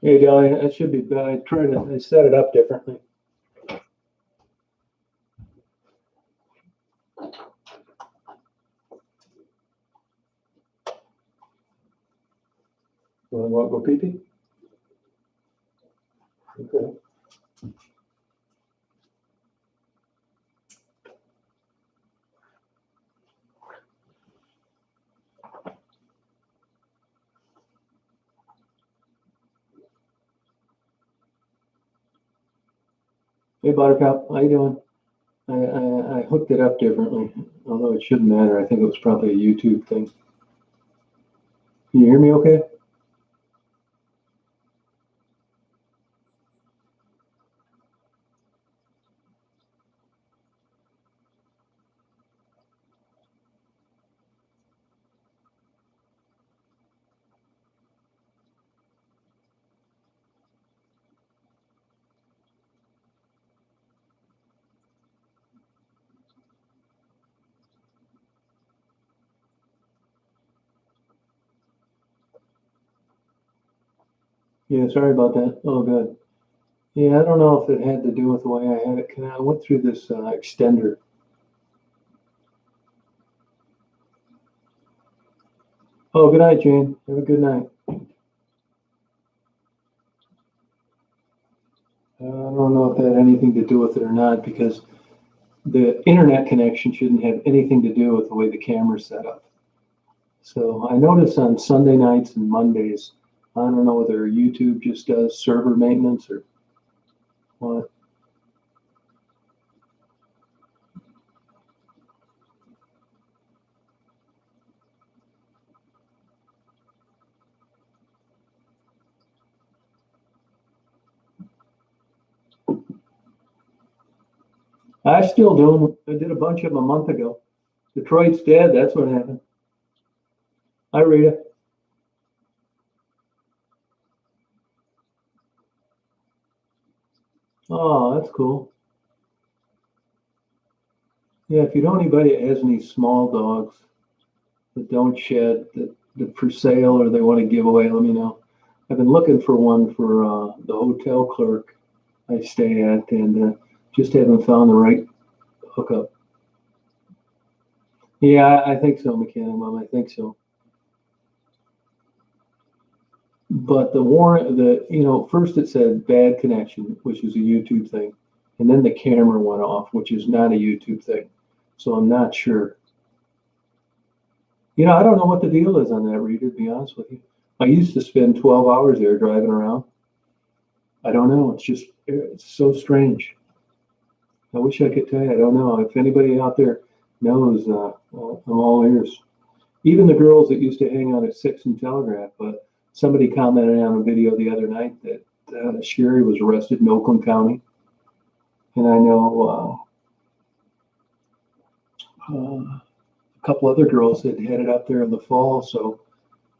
Hey, Dolly, that should be good. I set it up differently. You want to go pee-pee? Okay. Hey, Buttercup, how you doing? I hooked it up differently, although it shouldn't matter. I think it was probably a YouTube thing. Can you hear me okay? Yeah, sorry about that. Oh, good. Yeah, I don't know if it had to do with the way I had it. I went through this extender. Oh, good night, Jane. Have a good night. I don't know if that had anything to do with it or not because the internet connection shouldn't have anything to do with the way the camera's set up. So I notice on Sunday nights and Mondays, I don't know whether YouTube just does server maintenance or what. I still do them. I did a bunch of them a month ago. Detroit's dead. That's what happened. Hi, Rita. Oh, that's cool. Yeah, if you know anybody that has any small dogs that don't shed, that for sale or they want to give away, let me know. I've been looking for one for the hotel clerk I stay at, and just haven't found the right hookup. Yeah, I think so, McKenna Mom. I think so. But the warrant, first it said bad connection, which is a YouTube thing, and then the camera went off, which is not a YouTube thing. So I'm not sure. I don't know what the deal is on that reader, to be honest with you. I used to spend 12 hours there driving around. I don't know. It's so strange. I wish I could tell you. I don't know. If anybody out there knows, I'm all ears. Even the girls that used to hang out at Six and Telegraph, but somebody commented on a video the other night that Sherry was arrested in Oakland County. And I know a couple other girls that headed up there in the fall. So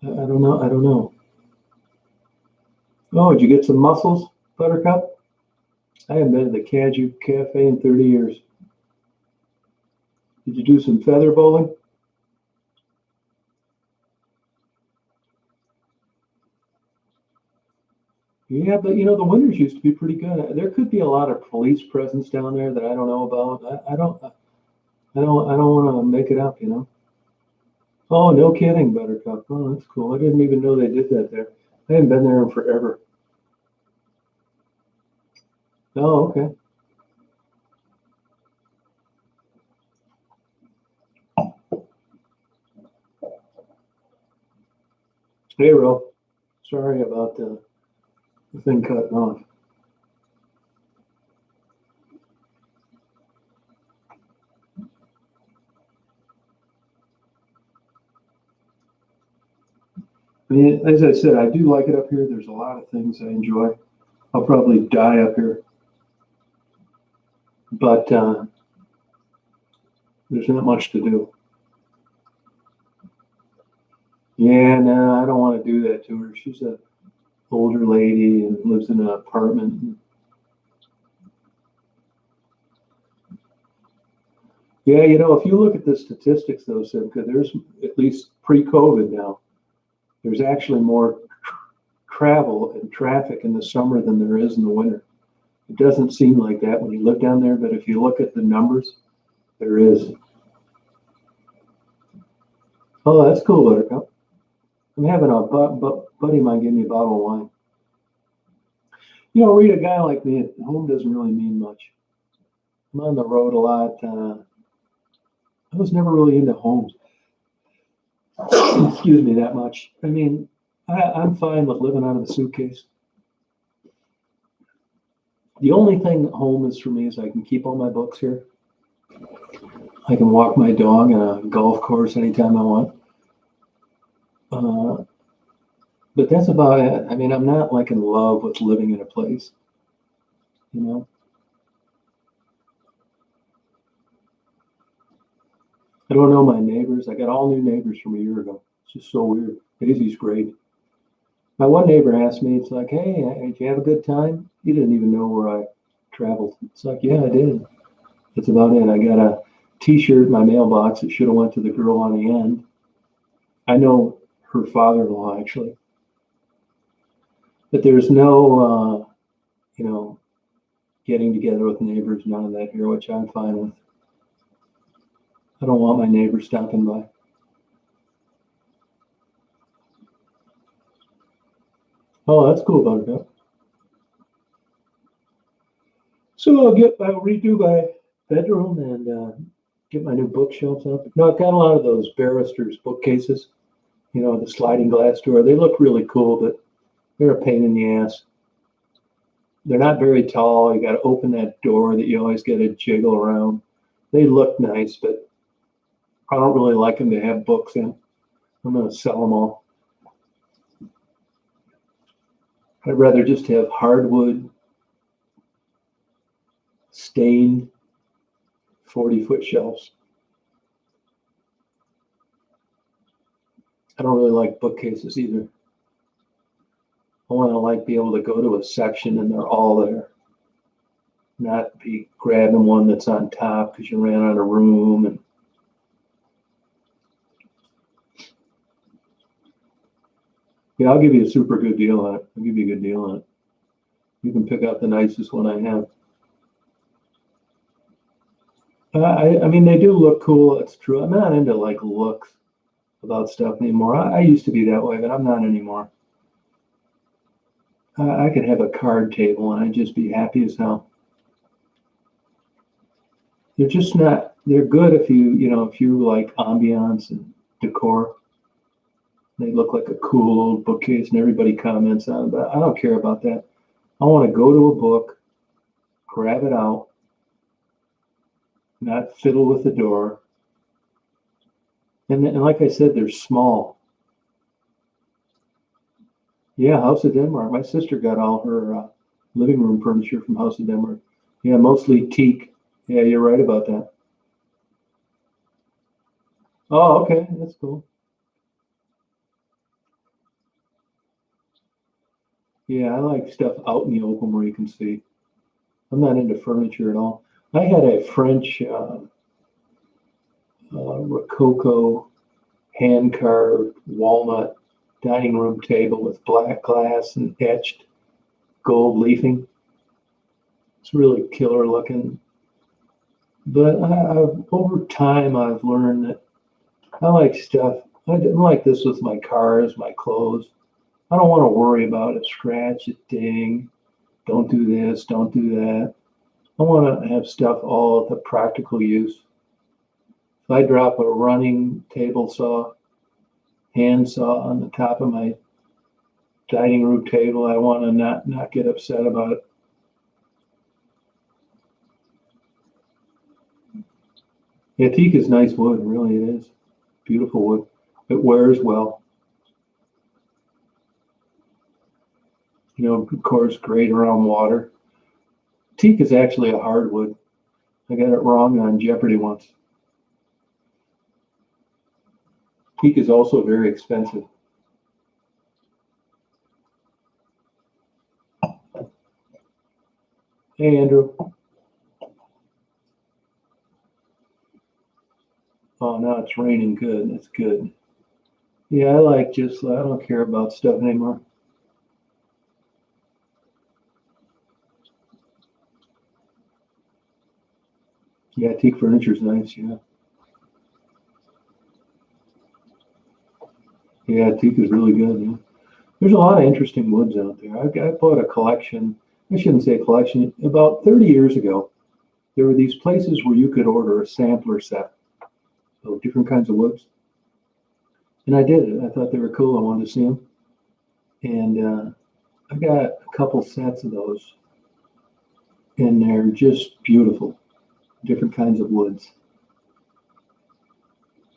I don't know. I don't know. Oh, did you get some mussels, Buttercup? I haven't been to the Caju Cafe in 30 years. Did you do some feather bowling? Yeah, but the winters used to be pretty good. There could be a lot of police presence down there that I don't know about. I don't want to make it up. Oh, no kidding, Buttercup. Oh, that's cool. I didn't even know they did that there. I haven't been there in forever. Oh, okay. Hey, Ro. Sorry about the thing cutting off. I mean, as I said, I do like it up here. There's a lot of things I enjoy. I'll probably die up here, but there's not much to do. Yeah, no, I don't want to do that to her. She's a older lady and lives in an apartment. Yeah, if you look at the statistics though, Simca, there's at least pre-COVID now, there's actually more travel and traffic in the summer than there is in the winter. It doesn't seem like that when you look down there, but if you look at the numbers, there is. Oh, that's cool, Buttercup. I'm having a buddy of mine give me a bottle of wine. You know, Reed, a guy like me at home doesn't really mean much. I'm on the road a lot. I was never really into homes. Excuse me, that much. I mean, I'm fine with living out of the suitcase. The only thing home is for me is I can keep all my books here. I can walk my dog on a golf course anytime I want. But that's about it. I mean, I'm not like in love with living in a place, you know. I don't know my neighbors. I got all new neighbors from a year ago. It's just so weird. Daisy's great. My one neighbor asked me, it's like, hey, did you have a good time? He didn't even know where I traveled. It's like, yeah, I did. That's about it. I got a T-shirt in my mailbox. It should have went to the girl on the end. I know her father-in-law, actually. But there's no, getting together with neighbors, none of that here, which I'm fine with. I don't want my neighbors stopping by. Oh, that's cool, Buttercup. So I'll redo my bedroom and get my new bookshelves up. No, I've got a lot of those barristers bookcases, the sliding glass door. They look really cool, but they're a pain in the ass. They're not very tall. You got to open that door that you always get to jiggle around. They look nice, but I don't really like them to have books in. I'm going to sell them all. I'd rather just have hardwood, stained 40-foot shelves. I don't really like bookcases either. I want to be able to go to a section and they're all there. Not be grabbing one that's on top because you ran out of room. And yeah, I'll give you a super good deal on it. I'll give you a good deal on it. You can pick out the nicest one I have. I mean, they do look cool. It's true. I'm not into looks about stuff anymore. I used to be that way, but I'm not anymore. I could have a card table and I'd just be happy as hell. They're just not, they're good if you like ambiance and decor. They look like a cool old bookcase and everybody comments on it, but I don't care about that. I want to go to a book, grab it out, not fiddle with the door. And like I said, they're small. Yeah, House of Denmark. My sister got all her living room furniture from House of Denmark. Yeah, mostly teak. Yeah, you're right about that. Oh, okay, that's cool. Yeah, I like stuff out in the open where you can see. I'm not into furniture at all. I had a French Rococo hand-carved walnut dining room table with black glass and etched gold leafing. It's really killer looking. But over time, I've learned that I like stuff. I'm like this with my cars, my clothes. I don't want to worry about a scratch, a ding. Don't do this, don't do that. I want to have stuff all at the practical use. If I drop a running table saw, hand saw on the top of my dining room table, I want to not get upset about it. Yeah, teak is nice wood, really it is. Beautiful wood. It wears well. Of course, great around water. Teak is actually a hardwood. I got it wrong on Jeopardy once. Teak is also very expensive. Hey, Andrew. Oh, now it's raining good. That's good. Yeah, I don't care about stuff anymore. Yeah, teak furniture's nice. Yeah. Yeah, teak is really good. Yeah. There's a lot of interesting woods out there. I bought a collection. I shouldn't say a collection. About 30 years ago, there were these places where you could order a sampler set of different kinds of woods. And I did it. I thought they were cool. I wanted to see them. And I got a couple sets of those. And they're just beautiful. Different kinds of woods.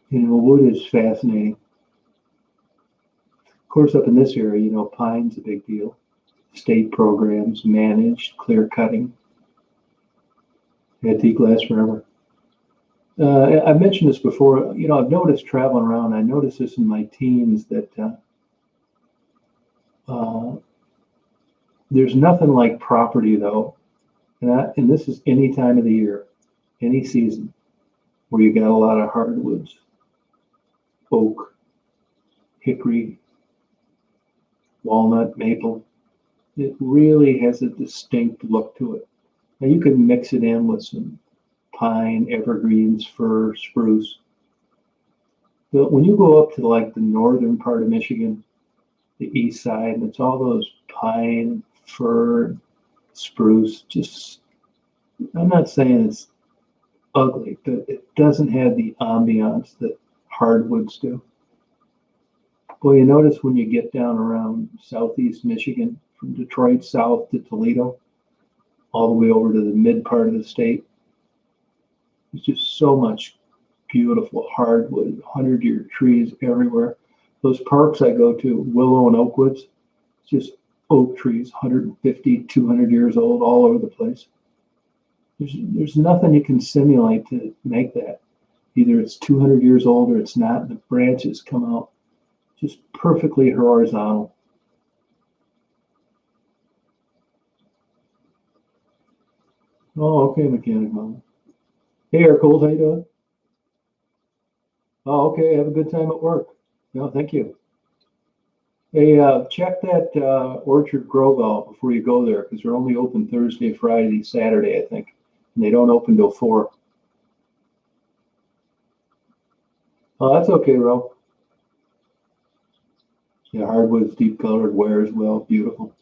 You know, wood is fascinating. Of course, up in this area, you know, pine's a big deal. State programs, managed, clear cutting. Yeah, teak lasts forever. I mentioned this before. You know, I've noticed traveling around. I noticed this in my teens that uh, there's nothing like property, though, and this is any time of the year, any season, where you got a lot of hardwoods, oak, hickory, walnut, maple. It really has a distinct look to it. Now you can mix it in with some pine, evergreens, fir, spruce. But when you go up to like the northern part of Michigan, the east side, and it's all those pine, fir, spruce, just, I'm not saying it's ugly, but it doesn't have the ambiance that hardwoods do. Well, you notice when you get down around southeast Michigan, from Detroit south to Toledo, all the way over to the mid part of the state, there's just so much beautiful hardwood, 100-year trees everywhere. Those parks I go to, willow and oak woods, it's just oak trees, 150, 200 years old, all over the place. There's nothing you can simulate to make that. Either it's 200 years old or it's not, and the branches come out just perfectly horizontal. Oh, okay, mechanic mom. Hey, Aircold, how you doing? Oh, okay, have a good time at work. No, thank you. Hey, check that Orchard Grove out before you go there, because they're only open Thursday, Friday, Saturday, I think, and they don't open till 4. Oh, that's okay, Ro. Yeah, hardwood's deep colored, wears well, beautiful.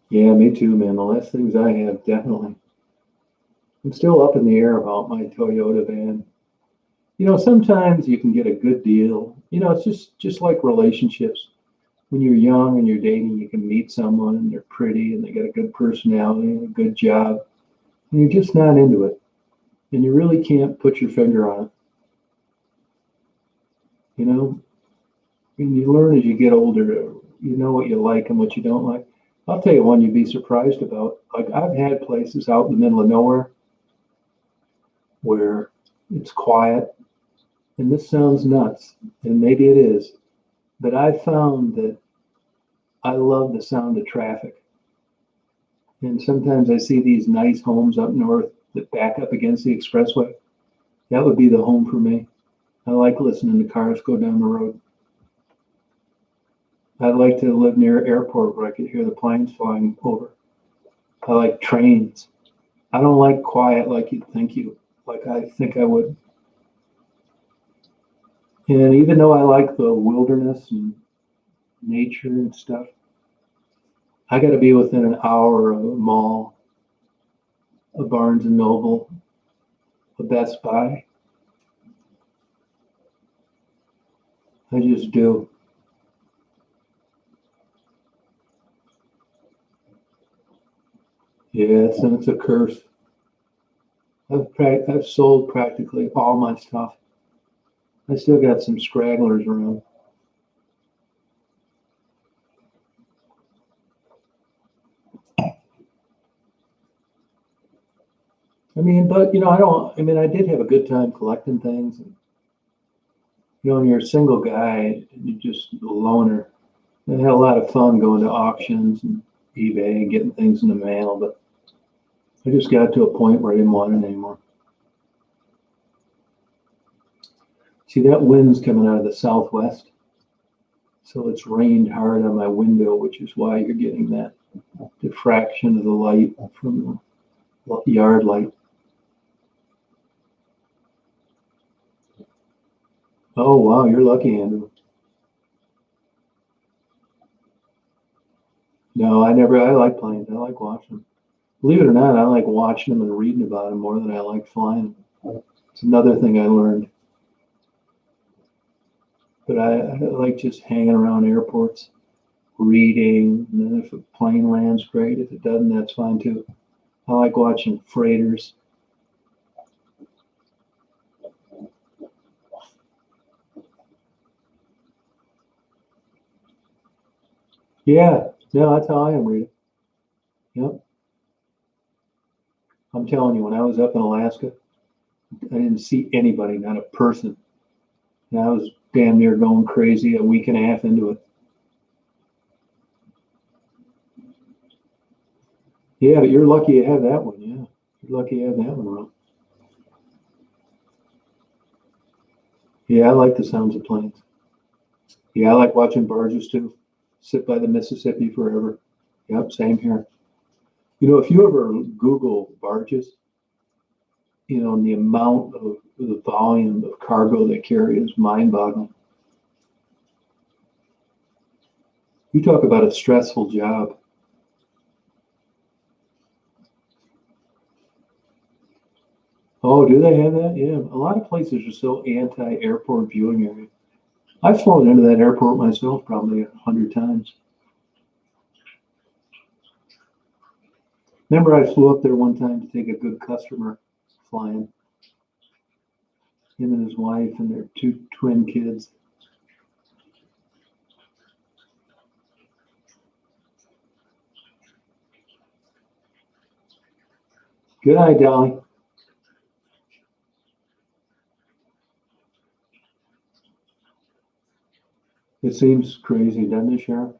Yeah, me too, man. The less things I have, definitely. I'm still up in the air about my Toyota van. You know, sometimes you can get a good deal. You know, it's just like relationships. When you're young and you're dating, you can meet someone and they're pretty and they got a good personality and a good job, and you're just not into it. And you really can't put your finger on it, you know? And you learn as you get older, you know what you like and what you don't like. I'll tell you one you'd be surprised about. Like, I've had places out in the middle of nowhere where it's quiet, and this sounds nuts, and maybe it is, but I found that I love the sound of traffic. And sometimes I see these nice homes up north that back up against the expressway. That would be the home for me. I like listening to cars go down the road. I'd like to live near an airport where I could hear the planes flying over. I like trains. I don't like quiet like you'd think you, like I think I would. And even though I like the wilderness and nature and stuff, I got to be within an hour of a mall, a Barnes and Noble, a Best Buy. I just do. Yeah, it's a curse. I've sold practically all my stuff. I still got some stragglers around. I mean, but you know, I don't. I mean, I did have a good time collecting things. And, you know, when you're a single guy, you're just a loner. I had a lot of fun going to auctions and eBay and getting things in the mail, but I just got to a point where I didn't want it anymore. See, that wind's coming out of the southwest. So it's rained hard on my window, which is why you're getting that diffraction of the light from the yard light. Oh, wow, you're lucky, Andrew. No, I like planes. I like watching them. Believe it or not, I like watching them and reading about them more than I like flying them. It's another thing I learned. But I like just hanging around airports, reading, and then if a plane lands, great. If it doesn't, that's fine too. I like watching freighters. Yeah, no, that's how I am reading. Yep. I'm telling you, when I was up in Alaska, I didn't see anybody, not a person. And I was damn near going crazy a week and a half into it. Yeah, but you're lucky you have that one. Yeah, you're lucky you have that one, Ron. Yeah, I like the sounds of planes. Yeah, I like watching barges too. Sit by the Mississippi forever. Yep, same here. You know, if you ever Google barges, you know, and the amount of the volume of cargo they carry is mind-boggling. You talk about a stressful job. Oh, do they have that? Yeah, a lot of places are so anti-airport viewing area. I've flown into that airport myself probably 100 times. Remember, I flew up there one time to take a good customer flying. Him and his wife and their two twin kids. Good night, Dolly. It seems crazy, doesn't it, Sheriff?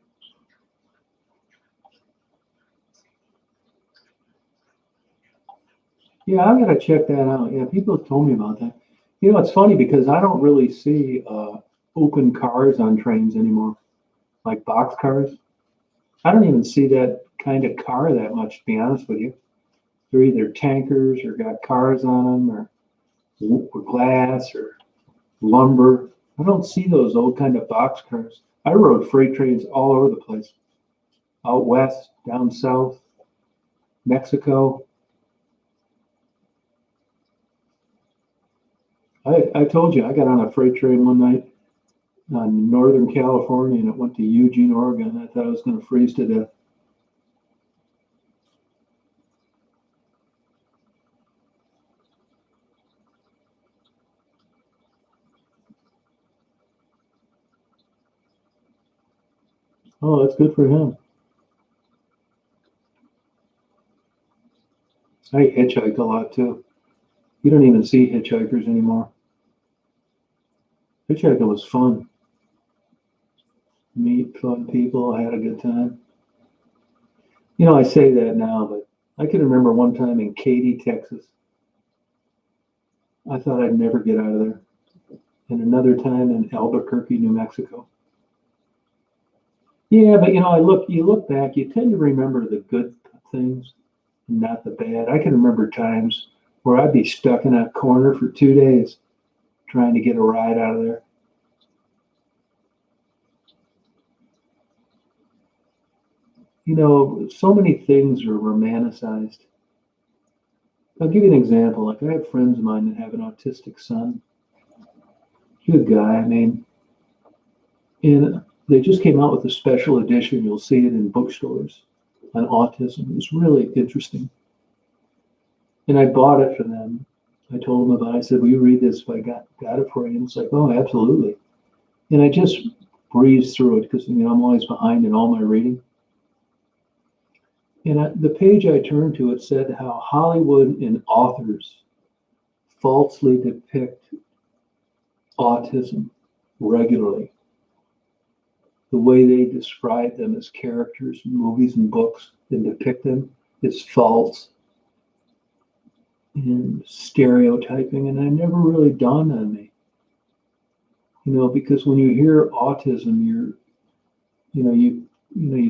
Yeah, I gotta check that out. Yeah, people have told me about that. You know, it's funny because I don't really see open cars on trains anymore, like box cars. I don't even see that kind of car that much, to be honest with you. They're either tankers or got cars on them or glass or lumber. I don't see those old kind of box cars. I rode freight trains all over the place, out west, down south, Mexico. I told you I got on a freight train one night on Northern California and it went to Eugene, Oregon. I thought I was going to freeze to death. Oh, that's good for him. I hitchhiked a lot too. You don't even see hitchhikers anymore. Hitchhiking was fun. Meet fun people. I had a good time. You know, I say that now, but I can remember one time in Katy, Texas. I thought I'd never get out of there. And another time in Albuquerque, New Mexico. Yeah, but you know, you look back, you tend to remember the good things, not the bad. I can remember times where I'd be stuck in a corner for 2 days trying to get a ride out of there. You know, so many things are romanticized. I'll give you an example. Like I have friends of mine that have an autistic son. Good guy. I mean, and they just came out with a special edition. You'll see it in bookstores on autism. It was really interesting. And I bought it for them. I told them about it. I said, will you read this? I got it for you. And it's like, oh, absolutely. And I just breezed through it because, you know, I'm always behind in all my reading. And the page I turned to, it said how Hollywood and authors falsely depict autism regularly. The way they describe them as characters in movies and books and depict them is false and stereotyping, and it never really dawned on me. Because when you hear autism, you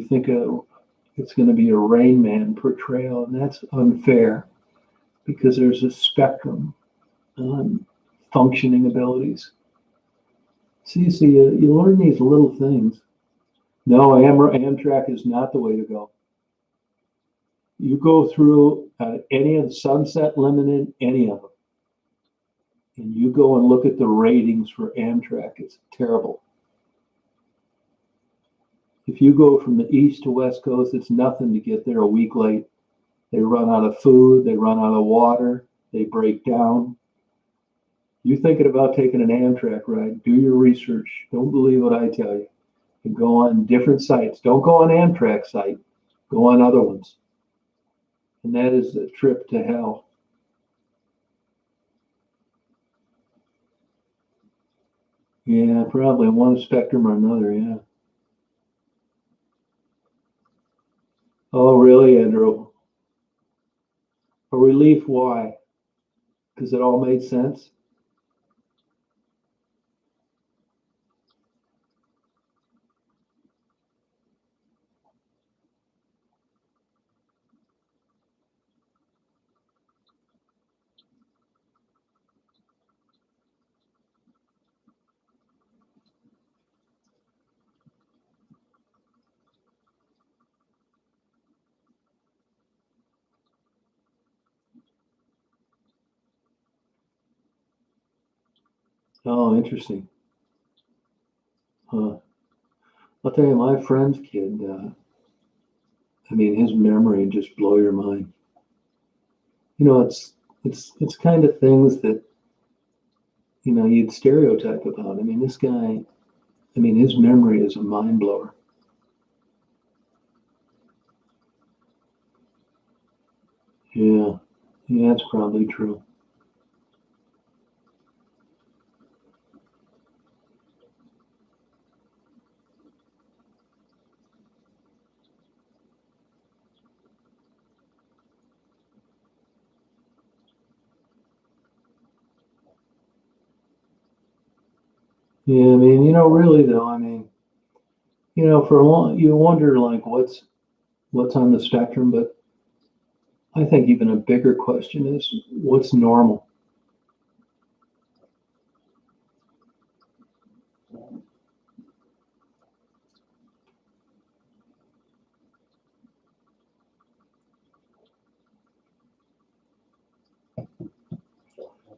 think it's going to be a Rain Man portrayal, and that's unfair because there's a spectrum on functioning abilities. See, so you learn these little things. No, Amtrak is not the way to go. You go through any of the Sunset Limited, any of them, and you go and look at the ratings for Amtrak. It's terrible. If you go from the East to West Coast, it's nothing to get there a week late. They run out of food, they run out of water, they break down. You thinking about taking an Amtrak ride, do your research. Don't believe what I tell you. And go on different sites. Don't go on Amtrak site. Go on other ones. And that is a trip to hell. Yeah, probably one spectrum or another, yeah. Oh, really, Andrew? A relief, why? Because it all made sense? Oh, interesting. Huh. I'll tell you, my friend's kid, his memory just blow your mind. It's kind of things that, you'd stereotype about. This guy, his memory is a mind blower. Yeah, yeah, that's probably true. Yeah, really though, for a long, you wonder like what's on the spectrum, but I think even a bigger question is what's normal.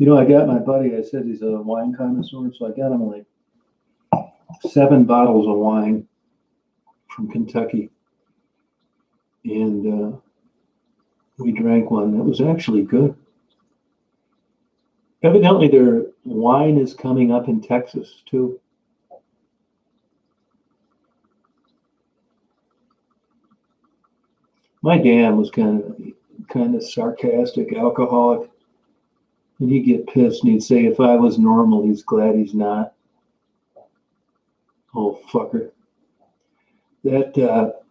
I got my buddy. I said he's a wine connoisseur, so I got him like 7 bottles of wine from Kentucky, and we drank one that was actually good. Evidently, their wine is coming up in Texas too. My dad was kind of sarcastic, alcoholic, and he'd get pissed and he'd say, "If I was normal, he's glad he's not." Oh fucker! That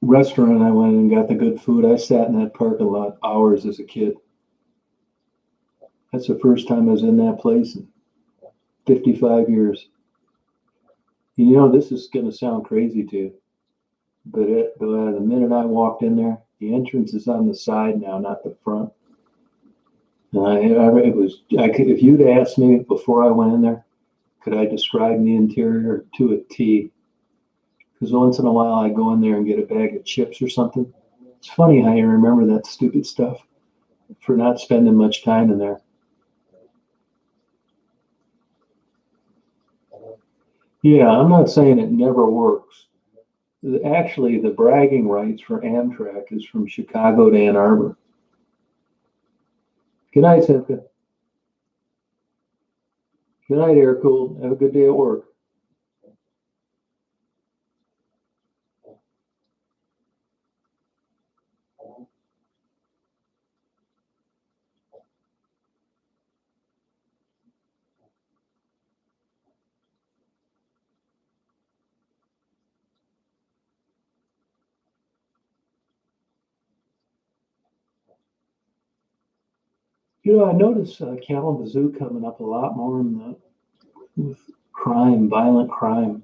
restaurant I went and got the good food. I sat in that parking lot hours as a kid. That's the first time I was in that place in 55 years. This is going to sound crazy to you, but the minute I walked in there, the entrance is on the side now, not the front. And it was, if you'd asked me before I went in there, could I describe the interior to a T? Because once in a while I go in there and get a bag of chips or something. It's funny how you remember that stupid stuff for not spending much time in there. Yeah, I'm not saying it never works. Actually, the bragging rights for Amtrak is from Chicago to Ann Arbor. Good night, Cynthia. Good night, Air Cool. Have a good day at work. I notice Kalamazoo coming up a lot more in with crime, violent crime.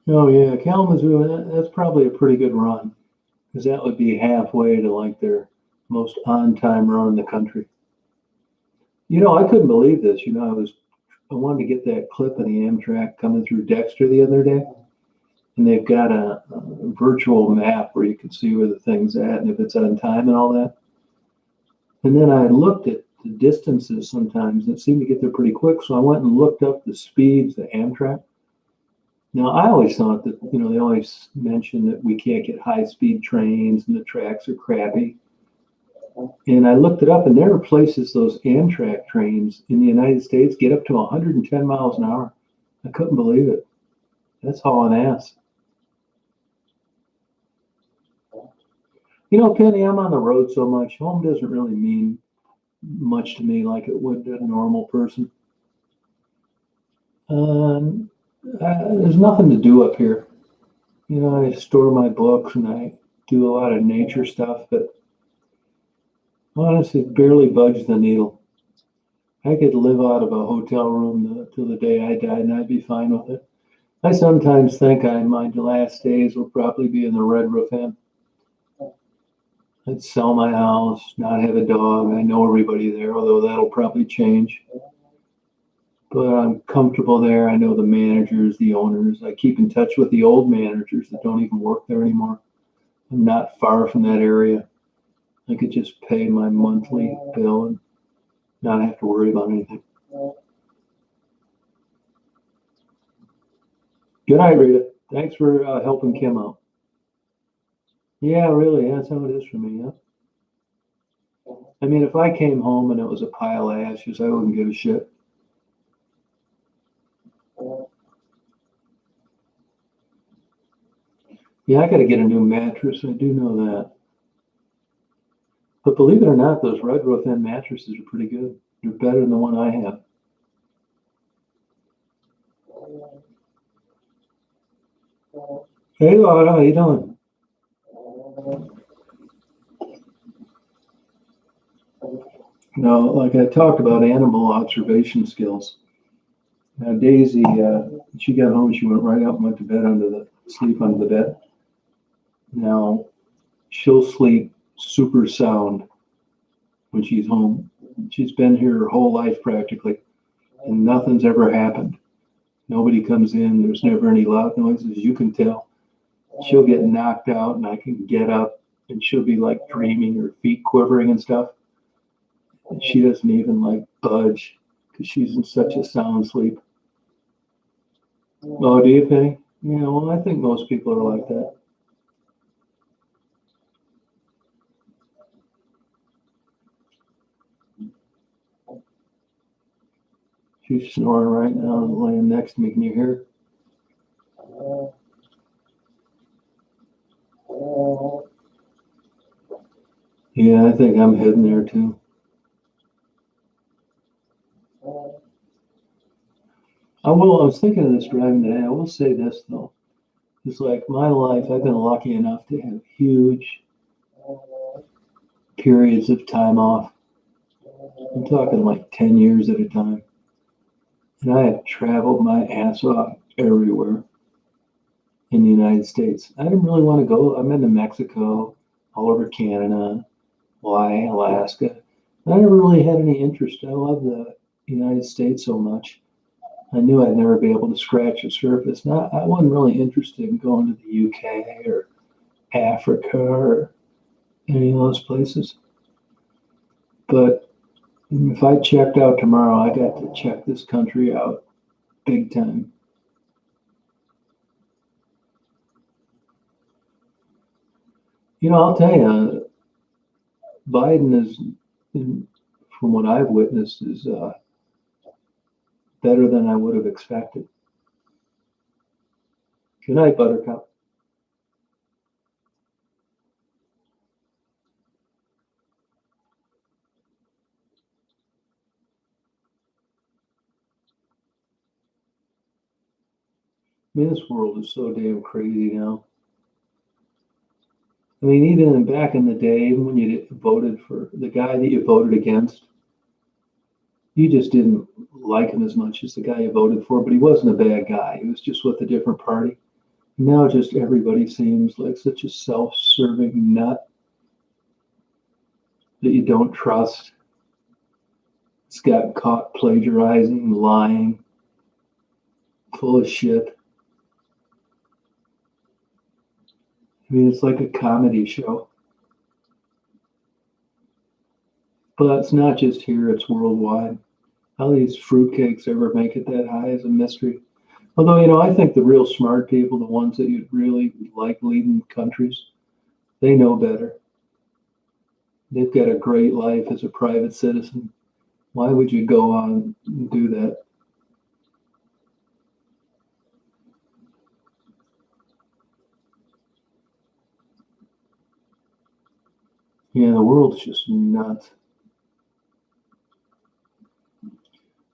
Oh yeah, Kalamazoo. That's probably a pretty good run because that would be halfway to like their most on-time run in the country. I couldn't believe this. I wanted to get that clip of the Amtrak coming through Dexter the other day, and they've got a virtual map where you can see where the thing's at and if it's on time and all that. And then I looked at the distances sometimes, and it seemed to get there pretty quick. So I went and looked up the speeds, the Amtrak. Now, I always thought that, they always mention that we can't get high-speed trains and the tracks are crappy. And I looked it up, and there are places those Amtrak trains in the United States get up to 110 miles an hour. I couldn't believe it. That's hauling ass. Penny, I'm on the road so much. Home doesn't really mean much to me like it would to a normal person. There's nothing to do up here. I store my books and I do a lot of nature stuff, but honestly, barely budge the needle. I could live out of a hotel room till the day I died, and I'd be fine with it. I sometimes think my last days will probably be in the Red Roof Inn. I'd sell my house, not have a dog. I know everybody there, although that'll probably change. But I'm comfortable there. I know the managers, the owners. I keep in touch with the old managers that don't even work there anymore. I'm not far from that area. I could just pay my monthly bill and not have to worry about anything. Good night, Rita. Thanks for helping Kim out. Yeah, really, that's how it is for me. Yeah. I mean, if I came home and it was a pile of ashes, I wouldn't give a shit. Yeah, I got to get a new mattress. I do know that. But believe it or not, those Red Roof Inn mattresses are pretty good. They're better than the one I have. Hey, Laura, how you doing? No, like I talked about animal observation skills. Now, Daisy, she got home, she went right out and went to bed sleep under the bed. Now, she'll sleep super sound when she's home. She's been here her whole life practically, and nothing's ever happened. Nobody comes in, there's never any loud noises. You can tell. She'll get knocked out, and I can get up, and she'll be like dreaming, her feet quivering and stuff. And she doesn't even like budge because she's in such a sound sleep. Oh, do you, Penny? Yeah, well, I think most people are like that. She's snoring right now and laying next to me. Can you hear her? Yeah, I think I'm heading there too. I was thinking of this driving today. I will say this though. It's like my life, I've been lucky enough to have huge periods of time off. I'm talking like 10 years at a time. And I have traveled my ass off everywhere in the United States. I didn't really want to go. I've been to Mexico, all over Canada, Hawaii, Alaska. I never really had any interest. I love the United States so much. I knew I'd never be able to scratch the surface. I wasn't really interested in going to the UK or Africa or any of those places. But if I checked out tomorrow, I got to check this country out big time. I'll tell you, Biden is, from what I've witnessed, is better than I would have expected. Good night, Buttercup. I mean, this world is so damn crazy now. I mean, even back in the day, even when you voted for the guy that you voted against, you just didn't like him as much as the guy you voted for, but he wasn't a bad guy. He was just with a different party. Now just everybody seems like such a self-serving nut that you don't trust. It's got caught plagiarizing, lying, full of shit. I mean, it's like a comedy show. But it's not just here, it's worldwide. How these fruitcakes ever make it that high is a mystery. Although, I think the real smart people, the ones that you'd really like leading countries, they know better. They've got a great life as a private citizen. Why would you go on and do that? Yeah, the world's just nuts.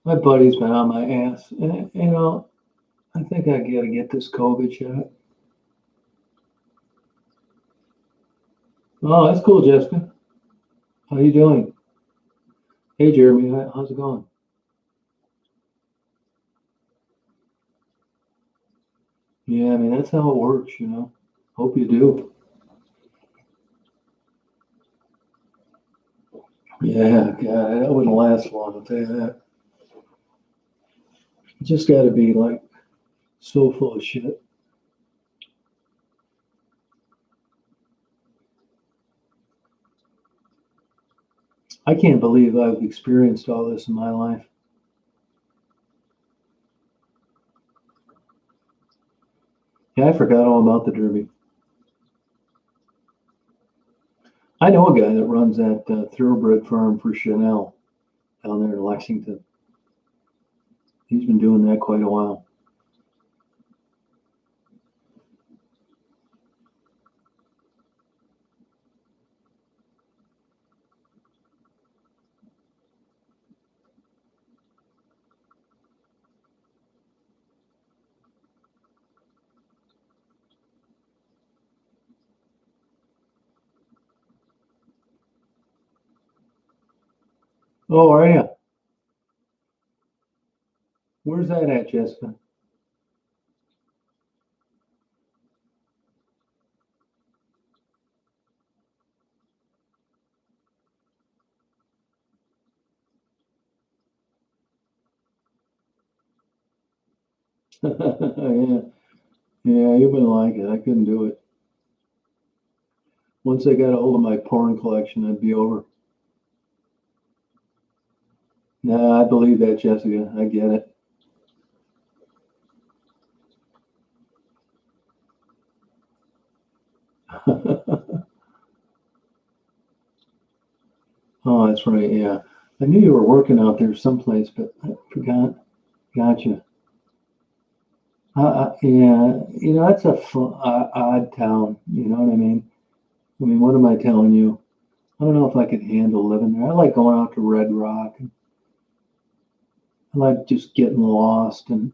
My buddy's been on my ass. I think I gotta get this COVID shot. Oh, that's cool, Jessica. How you doing? Hey, Jeremy, how's it going? Yeah, I mean, that's how it works. Hope you do. Yeah, God, that wouldn't last long, I'll tell you that. You just gotta be like so full of shit. I can't believe I've experienced all this in my life. Yeah, I forgot all about the Derby. I know a guy that runs that thoroughbred farm for Chanel down there in Lexington. He's been doing that quite a while. Oh, are you? Where's that at, Jessica? Yeah, yeah, you wouldn't like it. I couldn't do it. Once I got a hold of my porn collection, I'd be over. Nah, I believe that, Jessica. I get it. Oh, that's right. Yeah, I knew you were working out there someplace, but I forgot. Gotcha. Yeah, that's a odd town. You know what I mean? I mean, what am I telling you? I don't know if I could handle living there. I like going out to Red Rock. And I like just getting lost and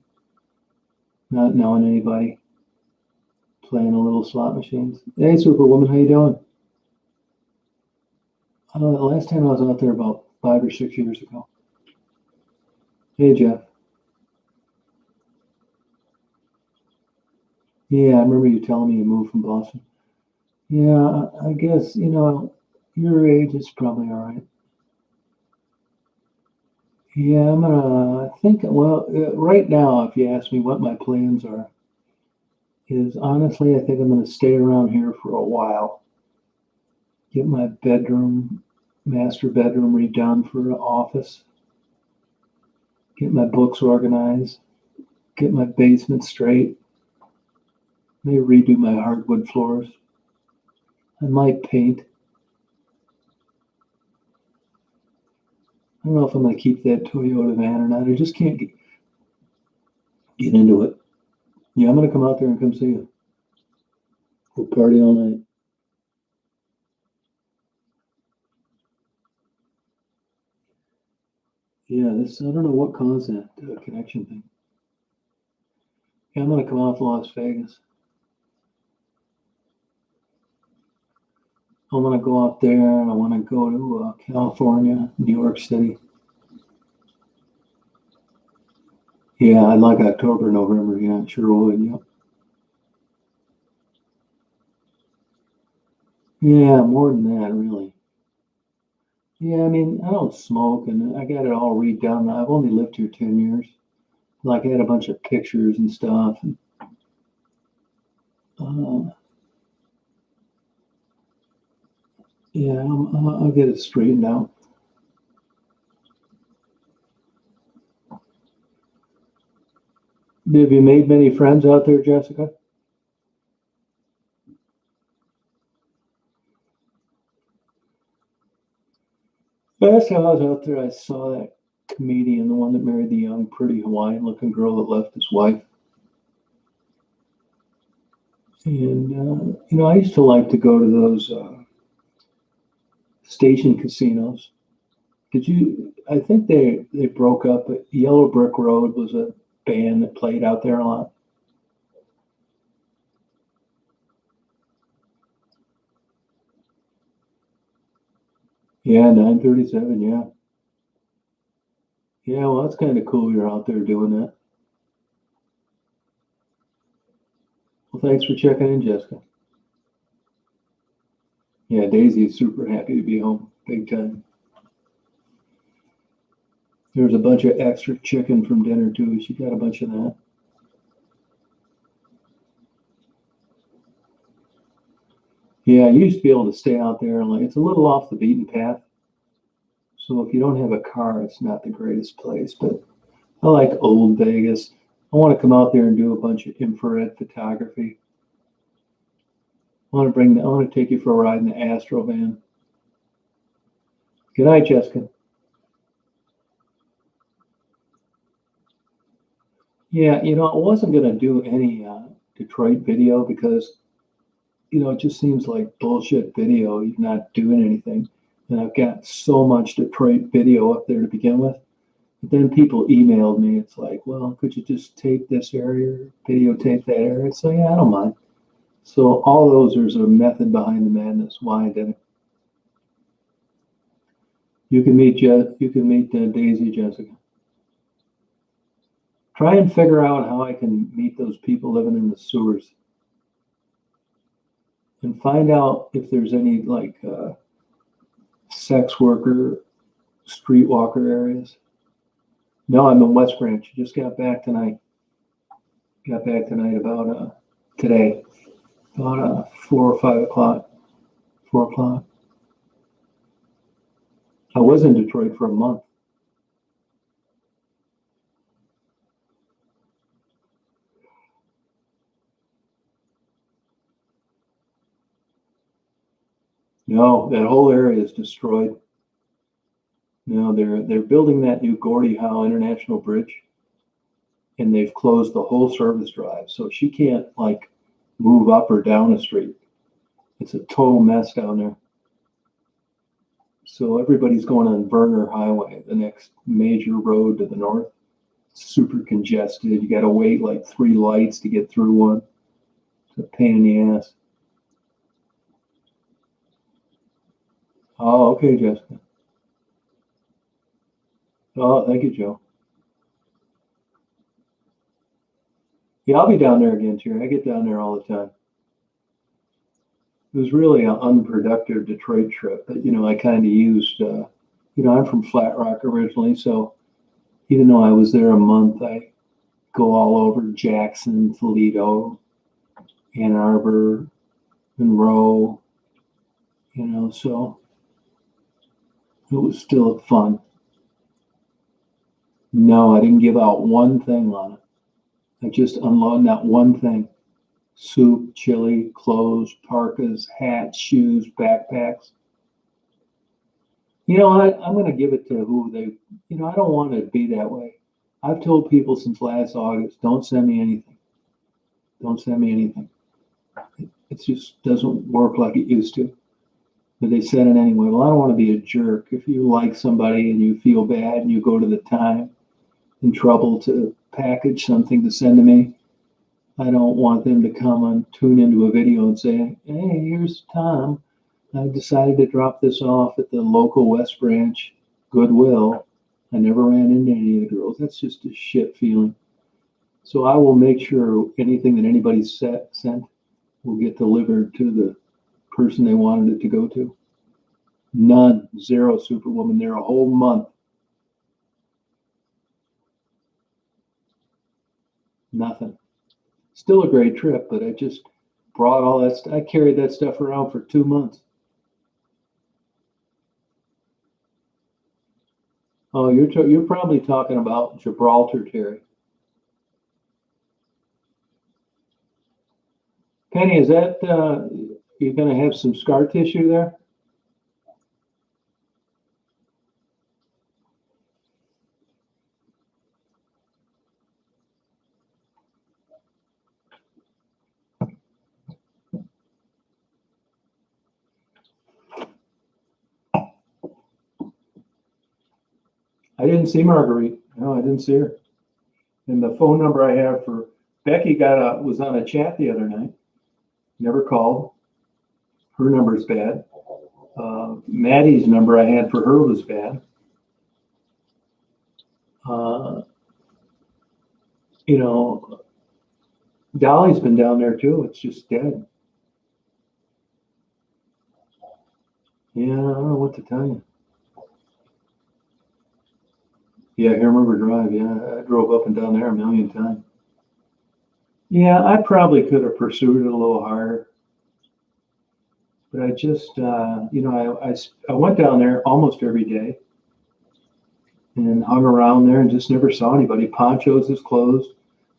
not knowing anybody, playing a little slot machines. Hey, Superwoman, how you doing? Last time I was out there about 5 or 6 years ago. Hey, Jeff. Yeah, I remember you telling me you moved from Boston. Yeah, I guess, your age is probably all right. Yeah, I'm gonna think, well, right now, if you ask me what my plans are, is honestly, I think I'm gonna stay around here for a while. Get my master bedroom redone for an office. Get my books organized. Get my basement straight. Maybe redo my hardwood floors. I might paint. don't know if I'm going to keep that Toyota van or not. I just can't get into it. Yeah, I'm going to come out there and come see you. We'll party all night. Yeah, I don't know what caused that connection thing. Yeah, I'm going to come off Las Vegas. I want to go out there and I want to go to California, New York City. Yeah, I'd like October, November. Yeah, sure would. Yeah. Yeah, more than that, really. Yeah, I mean, I don't smoke and I got it all redone. I've only lived here 10 years. Like, I had a bunch of pictures and stuff. And, yeah, I'll get it straightened out. Have you made many friends out there, Jessica? Last time I was out there, I saw that comedian, the one that married the young, pretty Hawaiian-looking girl that left his wife. And I used to like to go to those station casinos. I think they broke up, but Yellow Brick Road was a band that played out there a lot. Yeah, 937, yeah. Yeah, well, that's kind of cool you're out there doing that. Well, thanks for checking in, Jessica. Yeah, Daisy is super happy to be home, big time. There's a bunch of extra chicken from dinner, too. She got a bunch of that. Yeah, I used to be able to stay out there, and it's a little off the beaten path. So if you don't have a car, it's not the greatest place. But I like old Vegas. I want to come out there and do a bunch of infrared photography. I want to take you for a ride in the Astro van. Good night, Jessica. Yeah, I wasn't going to do any Detroit video because, it just seems like bullshit video. You're not doing anything. And I've got so much Detroit video up there to begin with. But then people emailed me. It's like, well, could you just tape this area, videotape that area? So yeah, I don't mind. So all those, there's a method behind the madness. Why I did it. You can meet Daisy, Jessica. Try and figure out how I can meet those people living in the sewers, and find out if there's any sex worker, streetwalker areas. No, I'm in West Branch. Just got back tonight. Got back tonight about today, about 4 or 5 o'clock. 4 o'clock. I was in Detroit for a month. No, that whole area is destroyed. No, they're building that new Gordie Howe International Bridge, and they've closed the whole service drive, so she can't move up or down the street. It's a total mess down there. So everybody's going on Verner Highway, the next major road to the north. Super congested. You got to wait 3 lights to get through one. It's a pain in the ass. Oh, okay, Jessica. Oh, thank you, Joe. Yeah, I'll be down there again, Terry. I get down there all the time. It was really an unproductive Detroit trip, but I kind of used. I'm from Flat Rock originally, so even though I was there a month, I go all over Jackson, Toledo, Ann Arbor, Monroe. So it was still fun. No, I didn't give out one thing on it. I just unloaded that one thing. Soup, chili, clothes, parkas, hats, shoes, backpacks. You know what? I'm going to give it to who they, I don't want to be that way. I've told people since last August, don't send me anything. Don't send me anything. It just doesn't work like it used to. But they said it anyway. Well, I don't want to be a jerk. If you like somebody and you feel bad and you go to the time and trouble to package something to send to me, I don't want them to come and tune into a video and say, hey, here's Tom. I decided to drop this off at the local West Branch Goodwill. I never ran into any of the girls. That's just a shit feeling. So I will make sure anything that anybody sent will get delivered to the person they wanted it to go to. None, zero Superwoman there a whole month. Nothing. Still a great trip, but I just brought all that stuff. I carried that stuff around for 2 months. Oh, you're probably talking about Gibraltar, Terry. Penny, is that you're going to have some scar tissue there? I didn't see Marguerite. No, I didn't see her. And the phone number I have for Becky was on a chat the other night. Never called. Her number's bad. Maddie's number I had for her was bad. Dolly's been down there too. It's just dead. Yeah, I don't know what to tell you. Yeah, Hammer River Drive. Yeah, I drove up and down there a million times. Yeah, I probably could have pursued it a little harder. But I just, I went down there almost every day and hung around there and just never saw anybody. Ponchos is closed.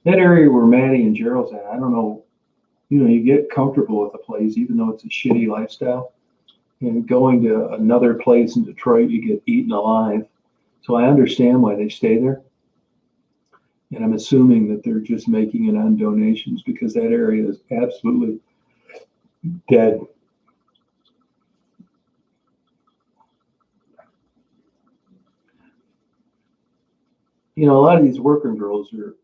That area where Maddie and Gerald's at, I don't know, you get comfortable with the place, even though it's a shitty lifestyle. And going to another place in Detroit, you get eaten alive. So I understand why they stay there. And I'm assuming that they're just making it on donations because that area is absolutely dead. A lot of these working girls are,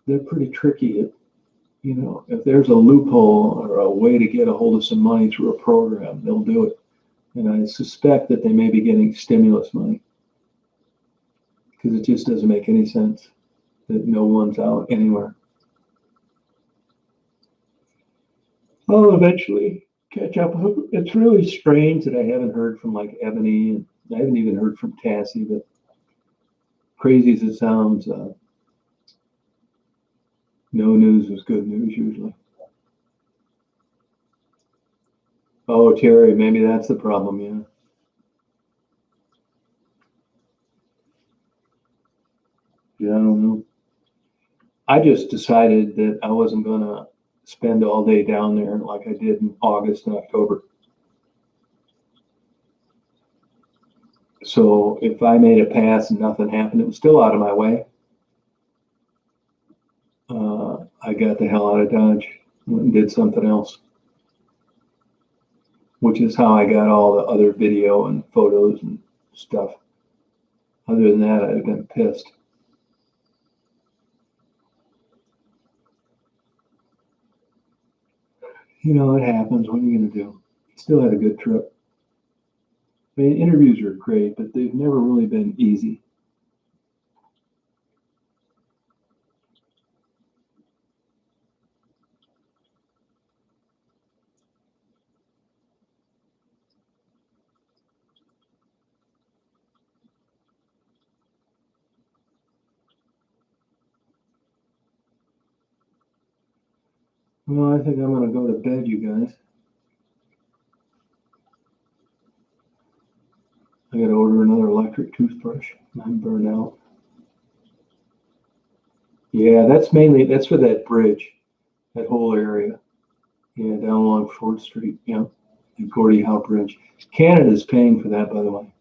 they're pretty tricky at, if there's a loophole or a way to get a hold of some money through a program, they'll do it. And I suspect that they may be getting stimulus money because it just doesn't make any sense that no one's out anywhere. I'll eventually catch up. It's really strange that I haven't heard from like Ebony, and I haven't even heard from Tassie, but crazy as it sounds, no news is good news usually. Oh, Terry, maybe that's the problem, yeah. Yeah, I don't know. I just decided that I wasn't going to spend all day down there like I did in August and October. So if I made a pass and nothing happened, it was still out of my way. I got the hell out of Dodge and did something else, which is how I got all the other video and photos and stuff. Other than that, I'd have been pissed. It happens. What are you going to do? Still had a good trip. I mean, interviews are great, but they've never really been easy. Well, I think I'm going to go to bed, you guys. I got to order another electric toothbrush. I'm burned out. Yeah, that's for that bridge, that whole area. Yeah, down along 4th Street. Yeah. and Gordie Howe Bridge. Canada's paying for that, by the way.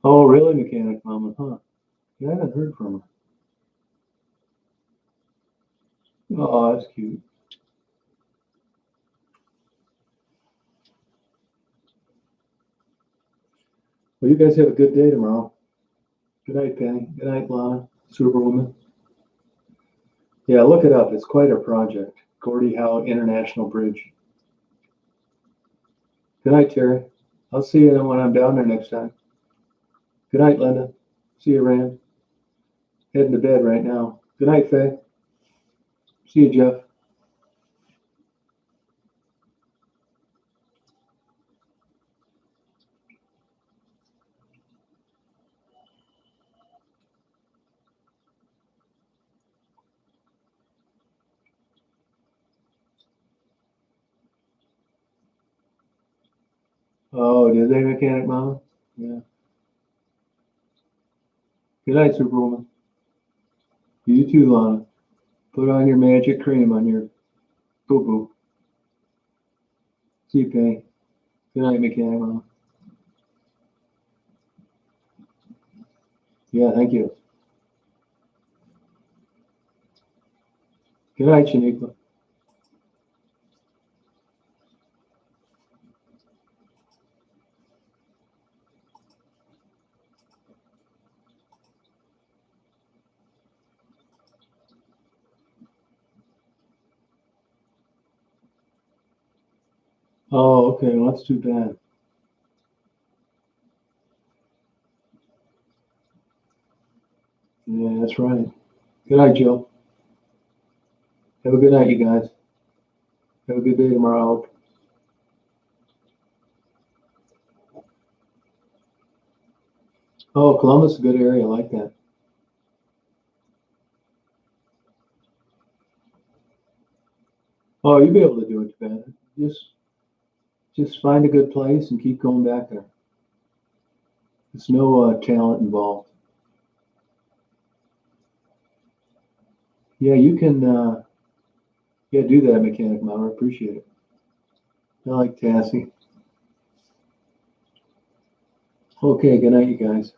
Oh, really, Mechanic Mama? Huh? Yeah, I haven't heard from her. Oh, that's cute. Well, you guys have a good day tomorrow. Good night, Penny. Good night, Lana. Superwoman. Yeah, look it up. It's quite a project. Gordie Howe International Bridge. Good night, Terry. I'll see you when I'm down there next time. Good night, Linda. See you, Rand. Heading to bed right now. Good night, Faye. See you, Jeff. Oh, did they, Mechanic Mama? Yeah. Good night, Superwoman. You too, Lana. Put on your magic cream on your boo-boo. See you, Penny. Good night, Mechanic Mama. Yeah, thank you. Good night, Shaniqua. Oh, okay. Well, that's too bad. Yeah, that's right. Good night, Joe. Have a good night, you guys. Have a good day tomorrow, I hope. Oh, Columbus is a good area. I like that. Oh, you'll be able to do it, Ben. Just find a good place and keep going back there. There's no talent involved. Yeah, you can. Yeah, do that, Mechanic Mama. I appreciate it. I like Tassie. Okay, good night, you guys.